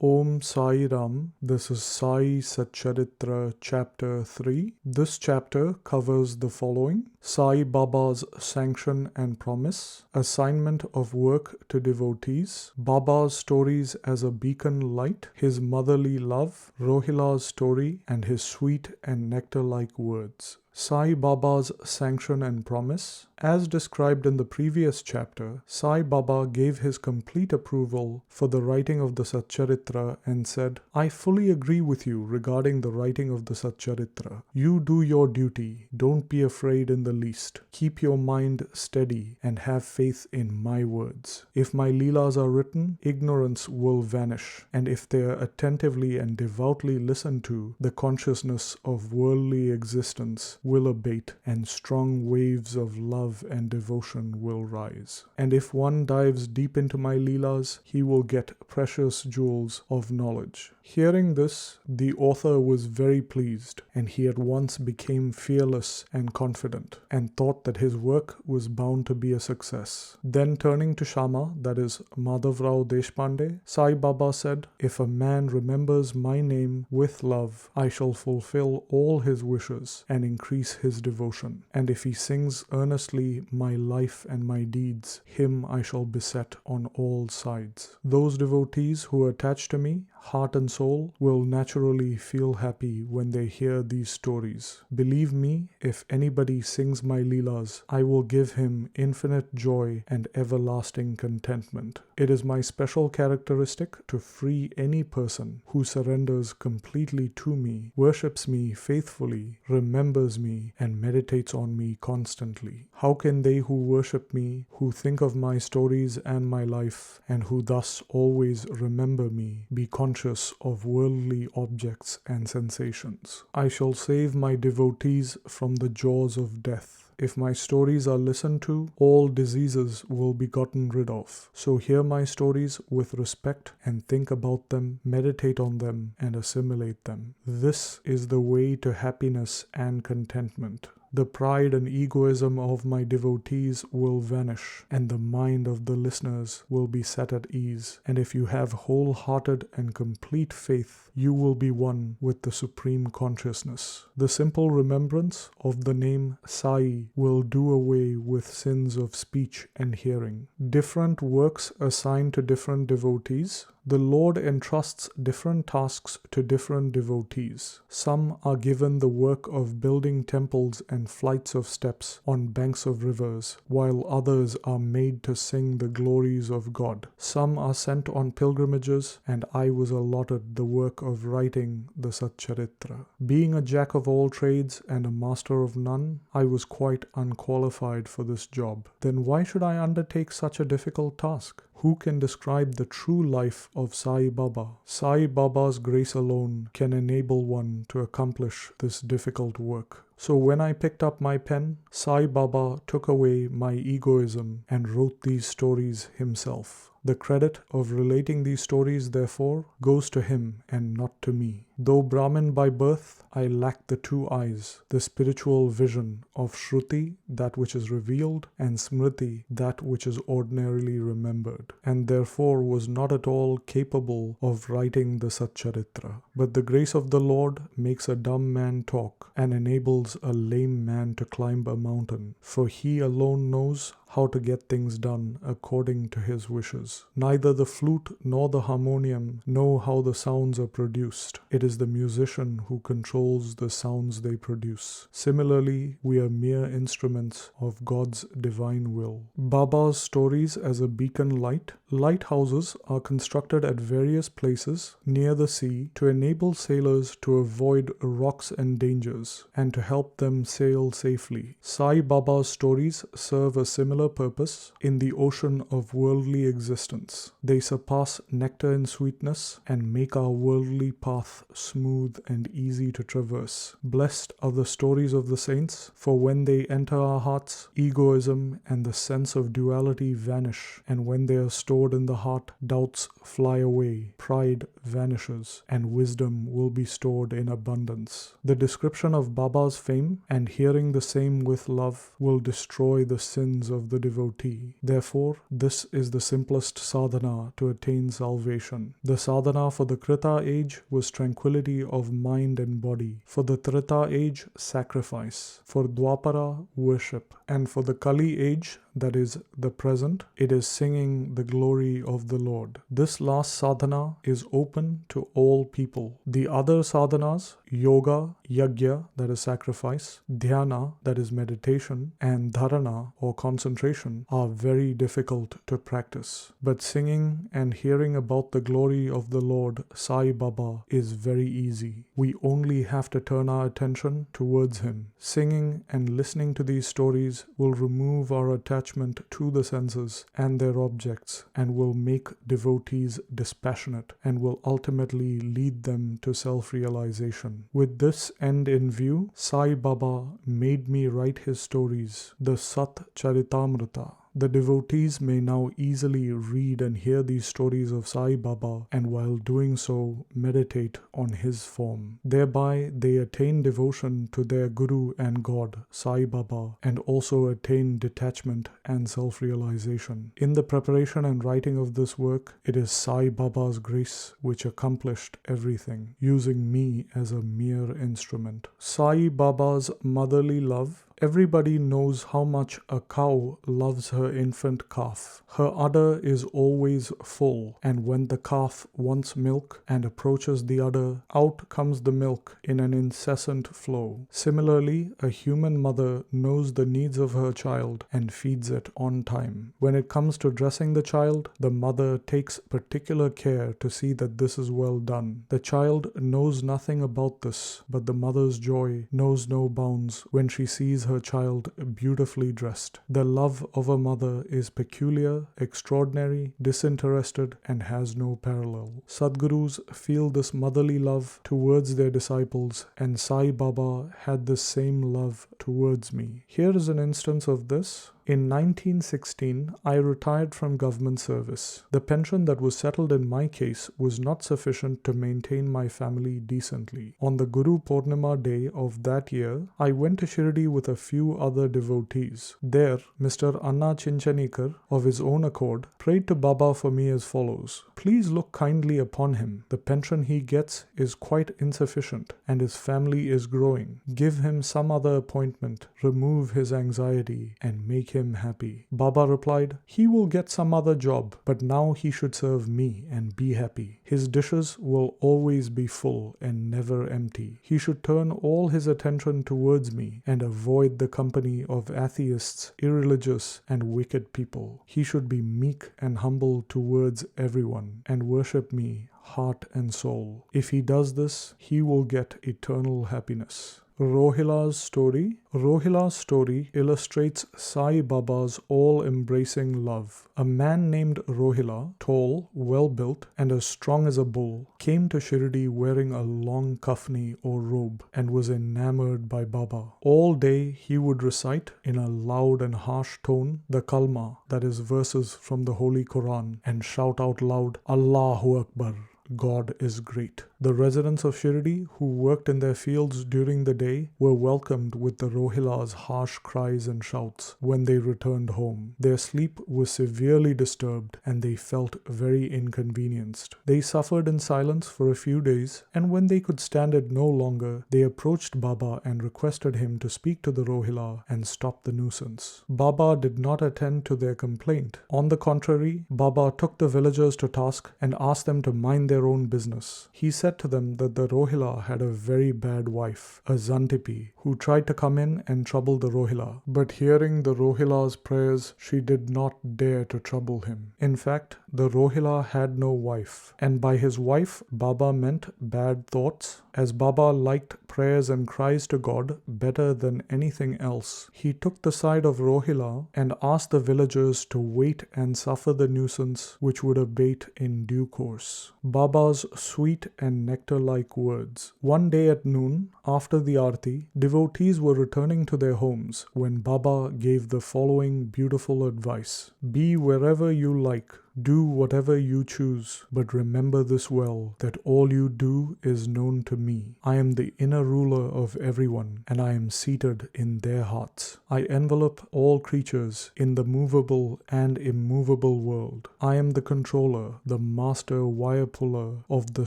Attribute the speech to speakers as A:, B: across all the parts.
A: Om Sai Ram. This is Sai Satcharitra Chapter 3. This chapter covers the following: Sai Baba's Sanction and Promise, Assignment of Work to Devotees, Baba's Stories as a Beacon Light, His Motherly Love, Rohilla's Story, and His Sweet and Nectar-like Words. Sai Baba's Sanction and Promise. As described in the previous chapter, Sai Baba gave his complete approval for the writing of the Satcharitra and said, "I fully agree with you regarding the writing of the Satcharitra. You do your duty. Don't be afraid in the least. Keep your mind steady and have faith in my words. If my Leelas are written, ignorance will vanish, and if they are attentively and devoutly listened to, the consciousness of worldly existence will abate, and strong waves of love and devotion will rise. And if one dives deep into my Leelas, he will get precious jewels of knowledge." Hearing this, the author was very pleased, and he at once became fearless and confident, and thought that his work was bound to be a success. Then turning to Shama, that is Madhavrao Deshpande, Sai Baba said, "If a man remembers my name with love, I shall fulfill all his wishes and increase his devotion. And if he sings earnestly my life and my deeds, him I shall beset on all sides. Those devotees who are attached to me, heart and soul, will naturally feel happy when they hear these stories. Believe me, if anybody sings my Leelas, I will give him infinite joy and everlasting contentment. It is my special characteristic to free any person who surrenders completely to me, worships me faithfully, remembers me, and meditates on me constantly. How can they who worship me, who think of my stories and my life, and who thus always remember me, be conscious of worldly objects and sensations? I shall save my devotees from the jaws of death. If my stories are listened to, all diseases will be gotten rid of. So hear my stories with respect and think about them, meditate on them, and assimilate them. This is the way to happiness and contentment. The pride and egoism of my devotees will vanish, and the mind of the listeners will be set at ease. And if you have wholehearted and complete faith, you will be one with the Supreme Consciousness. The simple remembrance of the name Sai will do away with sins of speech and hearing. Different works assigned to different devotees. The Lord entrusts different tasks to different devotees. Some are given the work of building temples and flights of steps on banks of rivers, while others are made to sing the glories of God. Some are sent on pilgrimages, and I was allotted the work of writing the Satcharitra. Being a jack of all trades and a master of none, I was quite unqualified for this job. Then why should I undertake such a difficult task? Who can describe the true life of Sai Baba? Sai Baba's grace alone can enable one to accomplish this difficult work. So when I picked up my pen, Sai Baba took away my egoism and wrote these stories himself. The credit of relating these stories, therefore, goes to him and not to me. Though Brahmin by birth, I lack the two eyes, the spiritual vision of Shruti, that which is revealed, and Smriti, that which is ordinarily remembered, and therefore was not at all capable of writing the Satcharitra. But the grace of the Lord makes a dumb man talk and enables a lame man to climb a mountain, for he alone knows how to get things done according to his wishes. Neither the flute nor the harmonium know how the sounds are produced. It is the musician who controls the sounds they produce. Similarly, we are mere instruments of God's divine will. Baba's stories as a beacon light. Lighthouses are constructed at various places near the sea to enable sailors to avoid rocks and dangers and to help them sail safely. Sai Baba's stories serve a similar purpose in the ocean of worldly existence. They surpass nectar in sweetness and make our worldly path smooth and easy to traverse. Blessed are the stories of the saints, for when they enter our hearts, egoism and the sense of duality vanish, and when they are stored in the heart, doubts fly away, pride vanishes, and wisdom will be stored in abundance. The description of Baba's fame and hearing the same with love will destroy the sins of the devotee. Therefore, this is the simplest sadhana to attain salvation. The sadhana for the Krita age was tranquility of mind and body. For the Treta age, sacrifice. For Dwapara, worship. And for the Kali age, that is the present, it is singing the glory of the Lord. This last sadhana is open to all people. The other sadhanas, yoga, yajna, that is sacrifice, dhyana, that is meditation, and dharana or concentration, are very difficult to practice. But singing and hearing about the glory of the Lord Sai Baba is very easy. We only have to turn our attention towards him. Singing and listening to these stories will remove our attachment to the senses and their objects, and will make devotees dispassionate, and will ultimately lead them to self-realization. With this end in view, Sai Baba made me write his stories, the Satcharitamrita. The devotees may now easily read and hear these stories of Sai Baba, and while doing so, meditate on his form. Thereby, they attain devotion to their Guru and God, Sai Baba, and also attain detachment and self-realization. In the preparation and writing of this work, it is Sai Baba's grace which accomplished everything, using me as a mere instrument. Sai Baba's motherly love. Everybody knows how much a cow loves her infant calf. Her udder is always full, and when the calf wants milk and approaches the udder, out comes the milk in an incessant flow. Similarly, a human mother knows the needs of her child and feeds it on time. When it comes to dressing the child, the mother takes particular care to see that this is well done. The child knows nothing about this, but the mother's joy knows no bounds when she sees her child beautifully dressed. The love of a mother is peculiar, extraordinary, disinterested, and has no parallel. Sadgurus feel this motherly love towards their disciples, and Sai Baba had the same love towards me. Here is an instance of this. In 1916, I retired from government service. The pension that was settled in my case was not sufficient to maintain my family decently. On the Guru Purnima day of that year, I went to Shirdi with a few other devotees. There, Mr. Anna Chinchanikar, of his own accord, prayed to Baba for me as follows: "Please look kindly upon him. The pension he gets is quite insufficient, and his family is growing. Give him some other appointment, remove his anxiety, and make him happy." Baba replied, "He will get some other job, but now he should serve me and be happy. His dishes will always be full and never empty. He should turn all his attention towards me and avoid the company of atheists, irreligious, and wicked people. He should be meek and humble towards everyone and worship me heart and soul. If he does this, he will get eternal happiness." Rohila's story. Rohila's story illustrates Sai Baba's all-embracing love. A man named Rohilla, tall, well-built, and as strong as a bull, came to Shirdi wearing a long kafni or robe and was enamored by Baba. All day he would recite in a loud and harsh tone the kalma, that is verses from the Holy Quran, and shout out loud, "Allahu Akbar. God is great." The residents of Shirdi, who worked in their fields during the day, were welcomed with the Rohilla's harsh cries and shouts when they returned home. Their sleep was severely disturbed, and they felt very inconvenienced. They suffered in silence for a few days, and when they could stand it no longer, they approached Baba and requested him to speak to the Rohilla and stop the nuisance. Baba did not attend to their complaint. On the contrary, Baba took the villagers to task and asked them to mind their own business. He said to them that the Rohilla had a very bad wife, a Zantipi, who tried to come in and trouble the Rohilla. But hearing the Rohilla's prayers, she did not dare to trouble him. In fact, the Rohilla had no wife, and by his wife, Baba meant bad thoughts. As Baba liked prayers and cries to God better than anything else, he took the side of Rohilla and asked the villagers to wait and suffer the nuisance which would abate in due course. Baba Baba's sweet and nectar-like words. One day at noon, after the Aarti, devotees were returning to their homes when Baba gave the following beautiful advice. Be wherever you like. Do whatever you choose, but remember this well, that all you do is known to me. I am the inner ruler of everyone, and I am seated in their hearts. I envelop all creatures in the movable and immovable world. I am the controller, the master wire puller of the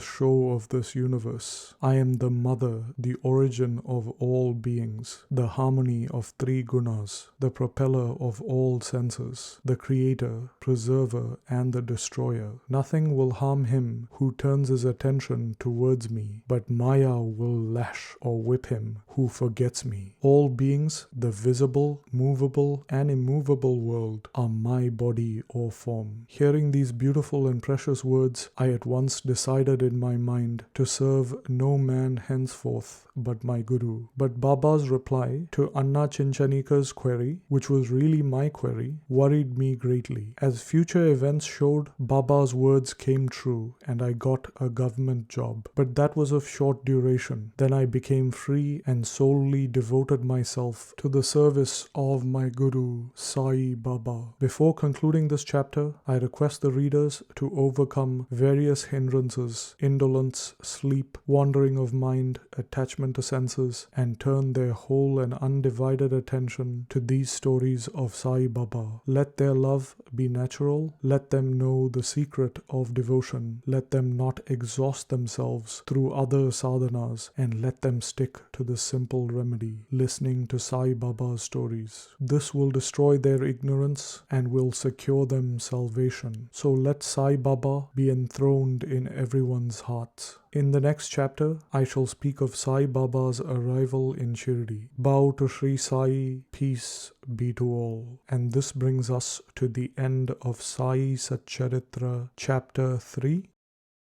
A: show of this universe. I am the mother, the origin of all beings, the harmony of three gunas, the propeller of all senses, the creator, preserver, and the destroyer. Nothing will harm him who turns his attention towards me, but Maya will lash or whip him who forgets me. All beings, the visible, movable, and immovable world, are my body or form. Hearing these beautiful and precious words, I at once decided in my mind to serve no man henceforth but my Guru. But Baba's reply to Anna Chinchanika's query, which was really my query, worried me greatly. As future events showed, Baba's words came true and I got a government job. But that was of short duration. Then I became free and solely devoted myself to the service of my Guru, Sai Baba. Before concluding this chapter, I request the readers to overcome various hindrances, indolence, sleep, wandering of mind, attachment to senses, and turn their whole and undivided attention to these stories of Sai Baba. Let their love be natural. Let them know the secret of devotion. Let them not exhaust themselves through other sadhanas, and let them stick to the simple remedy, listening to Sai Baba's stories. This will destroy their ignorance and will secure them salvation. So let Sai Baba be enthroned in everyone's hearts. In the next chapter, I shall speak of Sai Baba's arrival in Shirdi. Bow to Sri Sai, peace be to all. And this brings us to the end of Sai Satcharitra chapter 3.